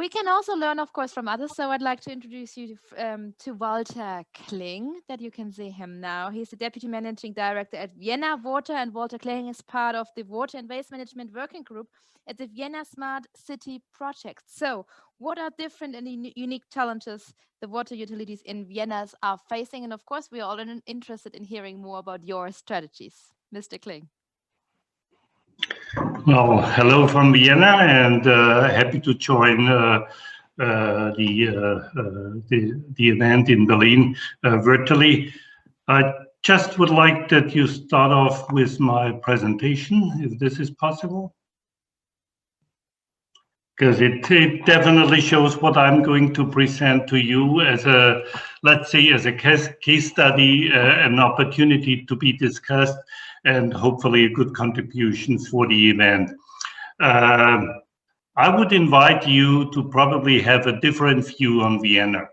We can also learn, of course, from others. So I'd like to introduce you to Walter Kling, that you can see him now. He's the Deputy Managing Director at Vienna Water, and Walter Kling is part of the Water and Waste Management Working Group at the Vienna Smart City Project. So what are different and unique challenges the water utilities in Vienna are facing? And of course, we are all interested in hearing more about your strategies. Mr. Kling. Well, hello from Vienna, and happy to join the event in Berlin virtually. I just would like that you start off with my presentation, if this is possible, because it definitely shows what I'm going to present to you as a, let's say, as a case study, an opportunity to be discussed, and hopefully a good contribution for the event. I would invite you to probably have a different view on Vienna.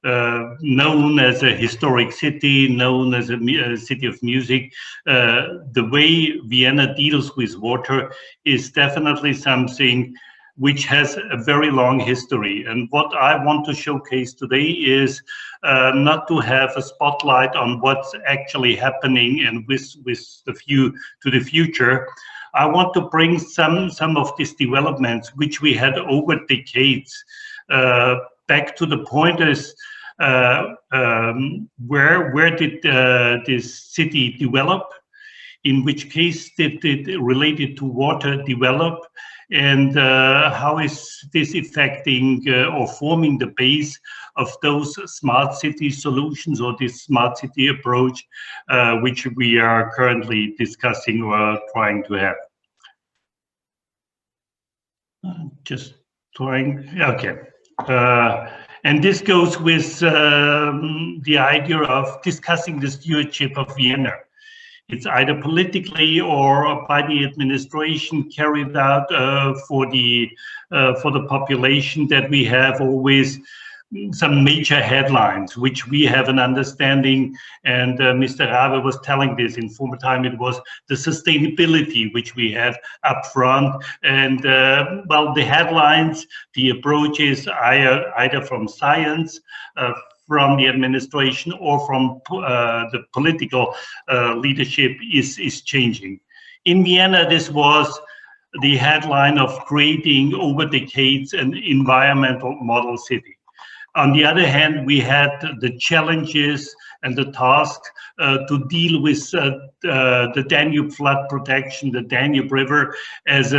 Known as a historic city, known as a city of music, the way Vienna deals with water is definitely something which has a very long history. And what I want to showcase today is not to have a spotlight on what's actually happening and with the view to the future. I want to bring some of these developments which we had over decades back to the point is where did this city develop? In which case did it related to water develop? And how is this affecting or forming the base of those smart city solutions or this smart city approach, which we are currently discussing or trying to have? Just trying, okay. And this goes with the idea of discussing the stewardship of Vienna. It's either politically or by the administration carried out for the population, that we have always some major headlines, which we have an understanding. And Mr. Rabe was telling this in former time. It was the sustainability which we had up front. And well, the headlines, the approaches either from science, from the administration, or from the political leadership is changing. In Vienna, this was the headline of creating over decades an environmental model city. On the other hand, we had the challenges and the task to deal with the Danube flood protection, the Danube River as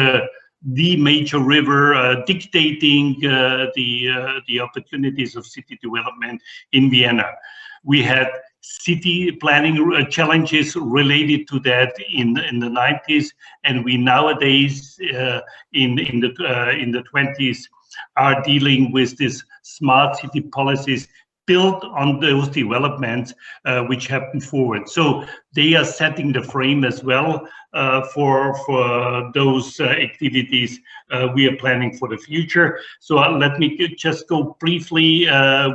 the major river dictating the opportunities of city development in Vienna. We had city planning challenges related to that in the 90s, and we nowadays in the 20s are dealing with this smart city policies built on those developments which happen forward. So they are setting the frame as well for those activities we are planning for the future. So let me just go briefly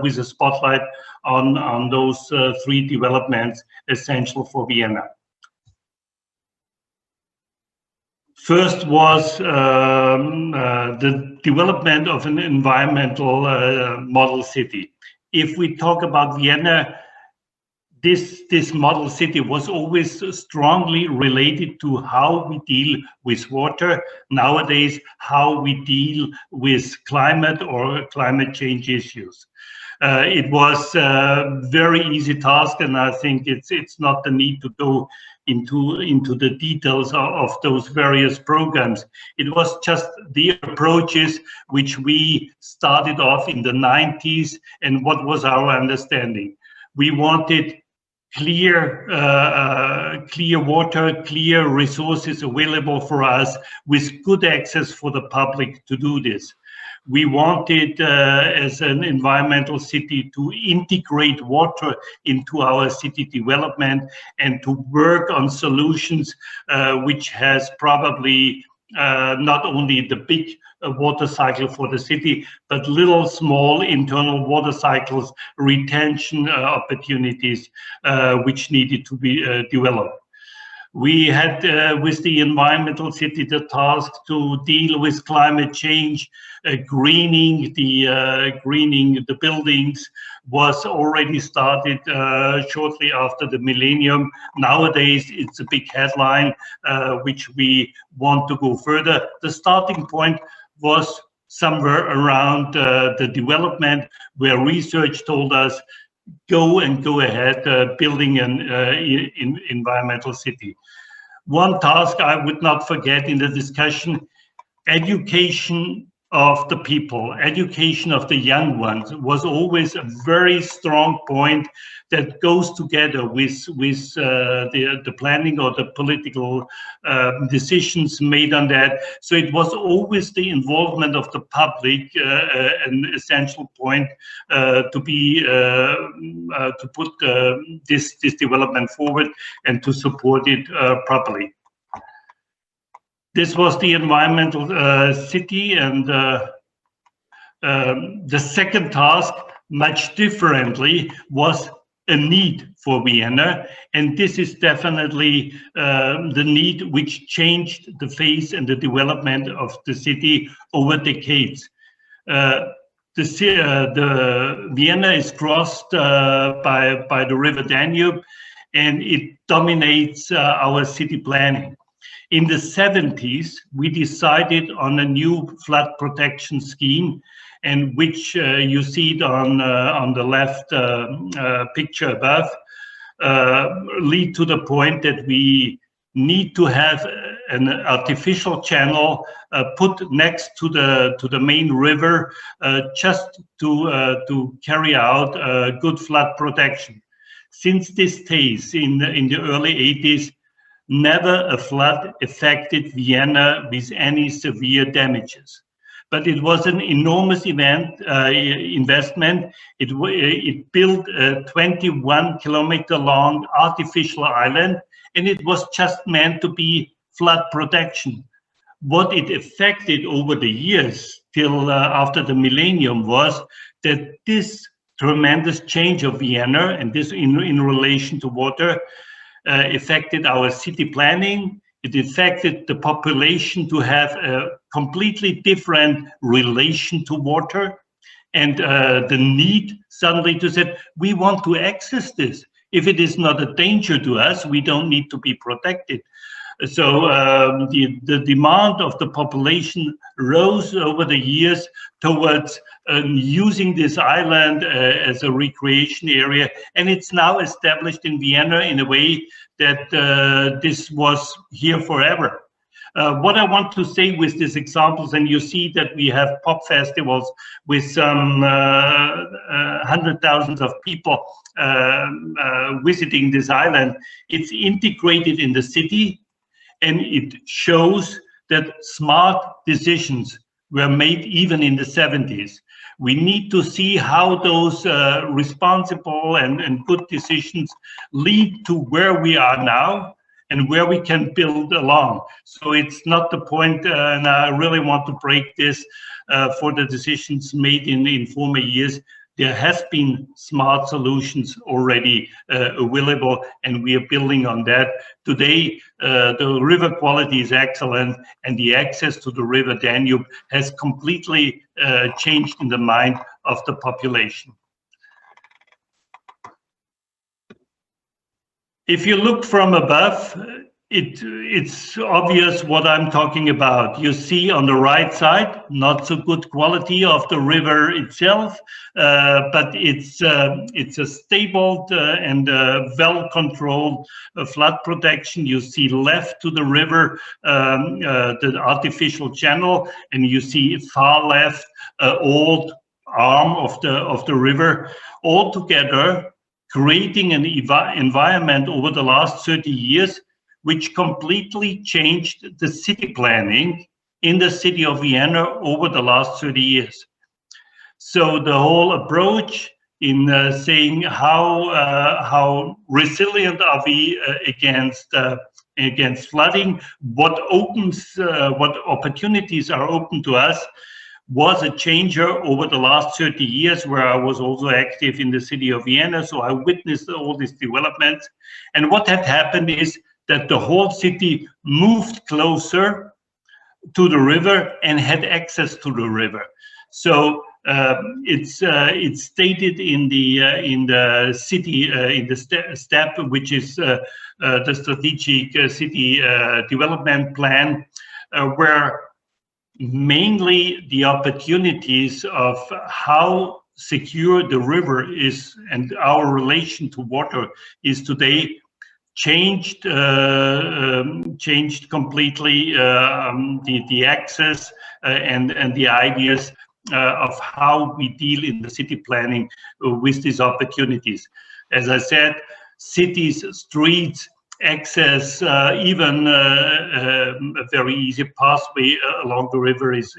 with a spotlight on those three developments essential for Vienna. First was the development of an environmental model city. If we talk about Vienna, this model city was always strongly related to how we deal with water. Nowadays, how we deal with climate or climate change issues. It was a very easy task, and I think it's not the need to go into the details of those various programs. It was just the approaches which we started off in the 90s, and what was our understanding. We wanted clear water, clear resources available for us with good access for the public to do this. We wanted, as an environmental city, to integrate water into our city development and to work on solutions which has probably not only the big water cycle for the city, but little small internal water cycles, retention opportunities which needed to be developed. We had with the environmental city the task to deal with climate change. Greening the buildings was already started shortly after the millennium. Nowadays, it's a big headline which we want to go further. The starting point was somewhere around the development, where research told us go ahead building an environmental city. One task I would not forget in the discussion: education of the people, education of the young ones was always a very strong point that goes together with the planning or the political decisions made on that. So it was always the involvement of the public an essential point to put this development forward and to support it properly. This was the environmental city, and the second task, much differently, was a need for Vienna, and this is definitely the need which changed the face and the development of the city over decades. The Vienna is crossed by the river Danube, and it dominates our city planning. In the 70s, we decided on a new flood protection scheme, and which you see it on the left picture above, lead to the point that we need to have an artificial channel put next to the main river, just to carry out good flood protection. Since this days, in the early 80s, never a flood affected Vienna with any severe damages. But it was an enormous investment. It built a 21-kilometer long artificial island, and it was just meant to be flood protection. What it affected over the years till after the millennium was that this tremendous change of Vienna, and this in relation to water, affected our city planning. It affected the population to have a completely different relation to water, and the need suddenly to say, we want to access this. If it is not a danger to us, we don't need to be protected. So the demand of the population rose over the years towards using this island as a recreation area, and it's now established in Vienna in a way that this was here forever. What I want to say with these examples, and you see that we have pop festivals with some 100,000 of people visiting this island. It's integrated in the city, and it shows that smart decisions were made even in the 70s. We need to see how those responsible and good decisions lead to where we are now and where we can build along. So it's not the point, and I really want to break this for the decisions made in former years. There has been smart solutions already available, and we are building on that. Today, the river quality is excellent, and the access to the river Danube has completely changed in the mind of the population. If you look from above, it's obvious what I'm talking about. You see on the right side, not so good quality of the river itself, but it's a stable and well-controlled flood protection. You see left to the river the artificial channel, and you see far left old arm of the river. All together, creating an environment over the last 30 years which completely changed the city planning in the city of Vienna over the last 30 years. So the whole approach in saying how resilient are we against flooding, what opportunities are open to us, was a changer over the last 30 years, where I was also active in the city of Vienna. So I witnessed all these developments. And what had happened is that the whole city moved closer to the river and had access to the river. So it's stated in the city in the step, which is the strategic city development plan, where mainly the opportunities of how secure the river is and our relation to water is today changed completely. The access and the ideas of how we deal in the city planning with these opportunities. As I said, cities, streets, access, even a very easy pathway along the river is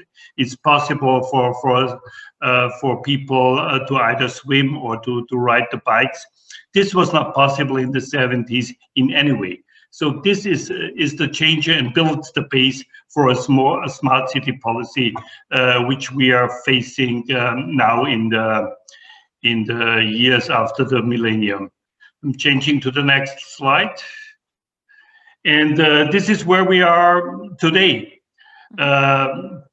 possible for people to either swim or to ride the bikes. This was not possible in the 70s in any way. So this is the changer and builds the base for a smart city policy, which we are facing now in the years after the millennium. I'm changing to the next slide. And this is where we are today.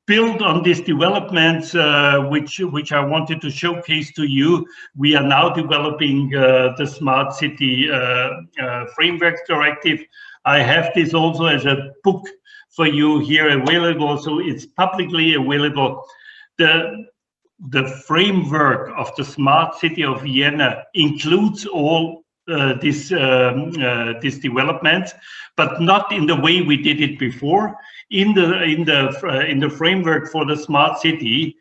Build on these developments, which I wanted to showcase to you. We are now developing the Smart City Framework Directive. I have this also as a book for you here available, so it's publicly available. The framework of the Smart City of Vienna includes all these developments, but not in the way we did it before. In the framework for the smart city,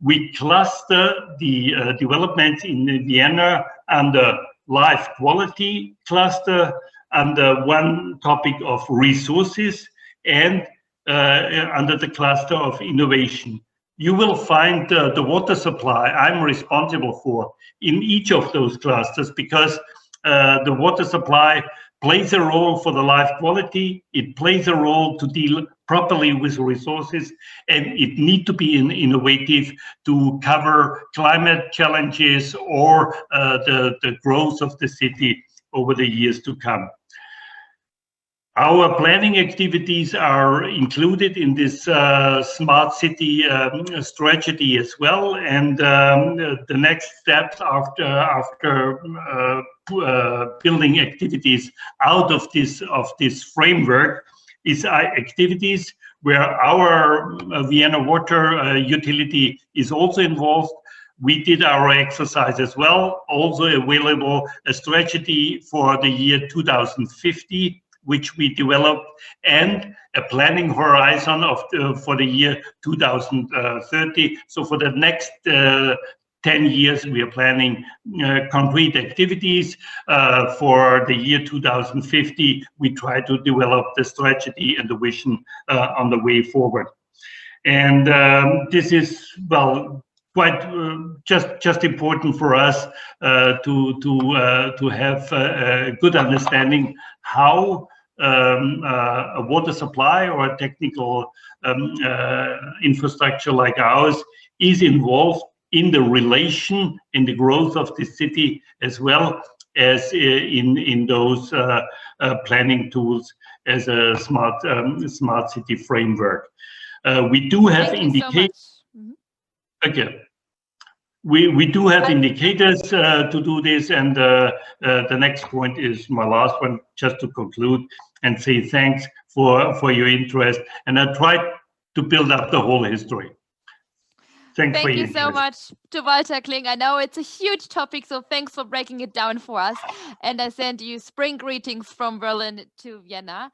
we cluster the developments in Vienna under life quality cluster, under one topic of resources, and under the cluster of innovation. You will find the water supply I'm responsible for in each of those clusters, because the water supply plays a role for the life quality, it plays a role to deal properly with resources, and it needs to be innovative to cover climate challenges or the growth of the city over the years to come. Our planning activities are included in this smart city strategy as well, and the next steps after building activities out of this framework is activities where our Vienna Water utility is also involved. We did our exercise as well, also available a strategy for the year 2050. Which we developed, and a planning horizon for the year 2030. So for the next 10 years, we are planning concrete activities. For the year 2050, we try to develop the strategy and the vision on the way forward. And this is, well, quite just important for us to have a good understanding how a water supply or a technical infrastructure like ours is involved in the relation in the growth of the city, as well as in those planning tools as a smart city framework. We do have indicators. Okay. We do have indicators to do this, and the next point is my last one, just to conclude and say thanks for your interest, and I tried to build up the whole history. Thank you so much to Walter Kling. I know it's a huge topic, so thanks for breaking it down for us, and I send you spring greetings from Berlin to Vienna.